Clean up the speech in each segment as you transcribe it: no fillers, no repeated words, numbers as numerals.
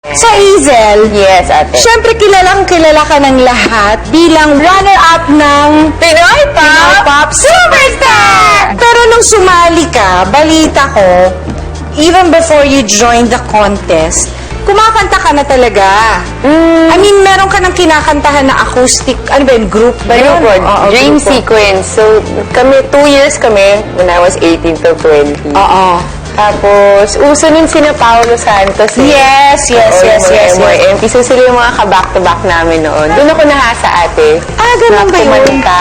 Sa Hazel, Yes, ate. syempre kilalang kilala ka ng lahat bilang runner-up ng Pinoy Pop Superstar! Pero nung sumali ka, balita ko, even before you joined the contest, kumakanta ka na talaga. I mean, meron ka ng kinakantahan na acoustic, ano ba yun, group ba yun? Group Oo, Dream group. Sequence. So, kami, 2 years kami when I was 18 to 20. Oo. Tapos, uso nun sina Paolo Santos. Yes, yes, Oo, yes, yung mga yes, MYMP. So, sila yung mga ka-back-to-back namin noon. Doon ako nahasa, ate. Ah, ganun ba yun? Kumanta.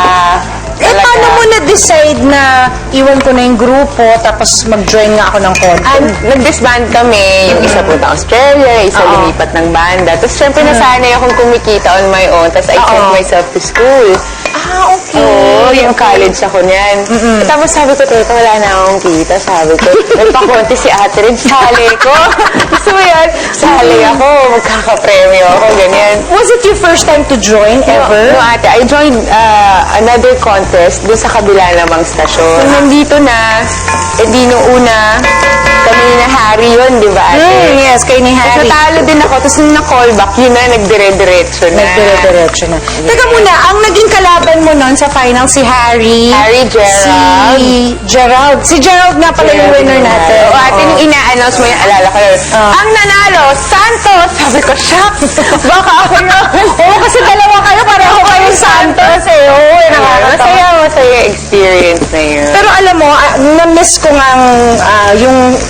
Eh, paano mo na-decide na iwan ko na yung grupo tapos mag-join nga ako ng contest? Nag-disband kami. Yung isa punta Australia, isa Oo. lumipat ng banda. Tapos, syempre, nasanay akong kumikita on my own. Tapos, I sent myself to school. Ah, okay. Oo, yung college ako niyan. Tapos sabi ko, teka, wala na akong kita. Sabi ko, nagpakonti si ate rin, sali ko. Gusto mo yan? Sali ako, magkakapremyo ako, ganyan. Was it your first time to join ever? No, ate, I joined another contest dun sa kabila namang stasyon. So, nandito na, di nung una, kami na Harry yun, di ba, ate? Yes, kay ni Tapos Harry. natalo din ako, tapos nung na-callback, yun na, nagdire-diretso na. Nagdire-diretso na. Teka muna, ang naging kalaban mo nun sa final si Harry. Harry Gerald. Si Gerald. Si Gerald nga pala yung winner natin. O ate, nung ina-announce mo yung alala ko yun, ang nanalo, Santos! Sabi ko, shucks! Baka ako yun. Oo, kasi dalawa kayo, pareho kayong Santos eh. Oo, nakakatawa. Masaya experience na yun. Pero alam mo, na-miss ko nga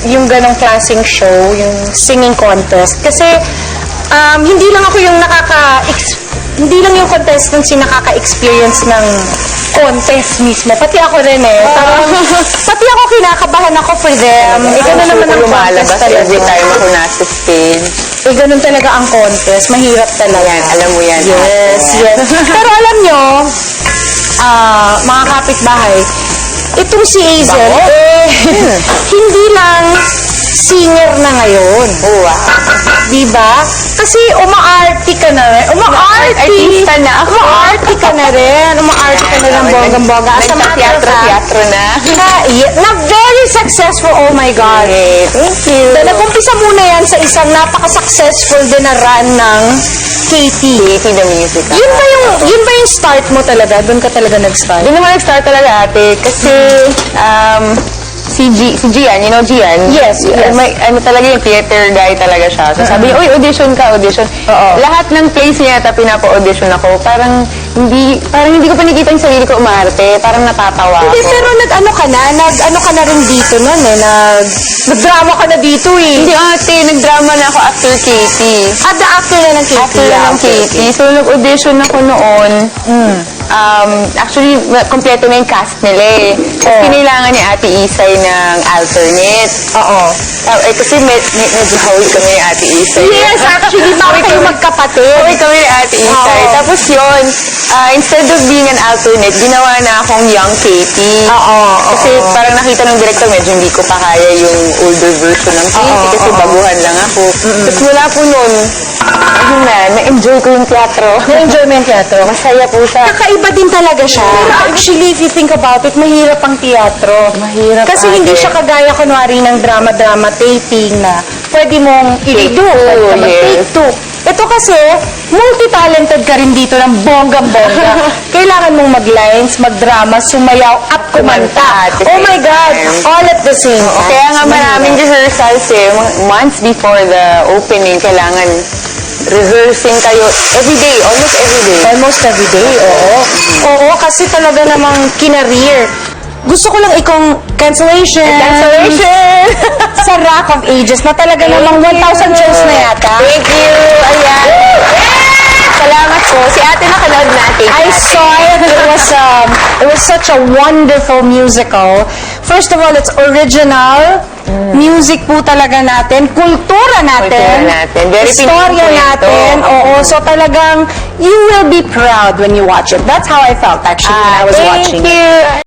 yung ganong klaseng show, yung singing contest. Kasi hindi lang ako yung hindi lang yung contestants yung nakaka-experience ng contest mismo. Pati ako rin eh. Pati ako kinakabahan ako for them. Ganun naman ang contest talaga. Every time ako nasa stage. Ganun talaga ang contest. Mahirap talaga. Yan, alam mo yan. Yes, yes. Pero alam nyo, mga kapitbahay, itong si Hazel, hindi lang singer na ngayon. Oh, wow. Diba? Kasi umaarti ka na rin. Artista na ako. Umaarti ka na rin. Umaarti ka na ng bonggang-bongga. As a matter of fact, Teatro na. na very successful. Oh my God. Okay, thank you. Nag-umpisa muna yan sa isang napaka-successful din na run ng Katie. Katie the Musical. Yun ba yung start mo talaga? Doon ka talaga nag-start? Doon naman nag-start talaga, ate. Kasi, si Gian, you know Gian? Yes, yes. Ano talaga yung theater guy talaga siya. So sabi niya, uy, audition ka, audition. Oo. Lahat ng plays niya yata pinapa-audition ako. Parang hindi ko pa nakita yung sarili ko umarte. Parang natatawa Hindi, ako. pero nag-ano ka na rin dito nun eh. Nag-drama ka na dito eh. Hindi, ate, nagdrama na ako after Katie. The actor na ng Katie. After ng Katie. So, nag-audition ako noon. Actually, kompleto na yung cast nila eh. So, kinailangan ni Ate Isay ng alternate. Oo. Kasi medyo hawi kami ni Ate Isay. Yes, actually, bakit kayo magkapatid? Hawi kami ni Ate Isay. Oo. Tapos yun, instead of being an alternate, ginawa na akong young Katie. Oo. Kasi parang nakita ng director, medyo hindi ko pa kaya yung older version ng Katie kasi baguhan lang ako. Tapos mula po nun, ayun na-enjoy ko yung teatro. Na-enjoy mo yung teatro? Masaya po siya. Kakaiba din talaga siya. Pero actually, if you think about it, mahirap ang teatro. Mahirap, Kasi ate. hindi siya kagaya kunwari ng drama-drama taping na pwede mong i-do. Pwede ka mag-take two. Ito kasi, multi-talented ka rin dito ng bonggang-bongga. Kailangan mong mag-lines, mag-drama, sumayaw, at kumanta. at the Oh my same God! time. All at the same time. Kaya nga maraming Mahirap. rehearsals eh. Months before the opening, kailangan rehearsing kayo everyday, almost everyday. Almost every day, oo. Oo, kasi talaga namang kinareer. Gusto ko lang ikong cancellation. Cancellation! Sa Rock of Ages na talaga namang 1,000 shows na yata. Thank you! Ayan. Salamat po. Si ate nakanood natin. I saw it. It was such a wonderful musical. First of all, it's original. Music po talaga natin. Kultura natin. Kultura natin. Very Istorya Pinoy natin. kwento. Oo. So talagang, you will be proud when you watch it. That's how I felt actually when I was watching it. Thank you!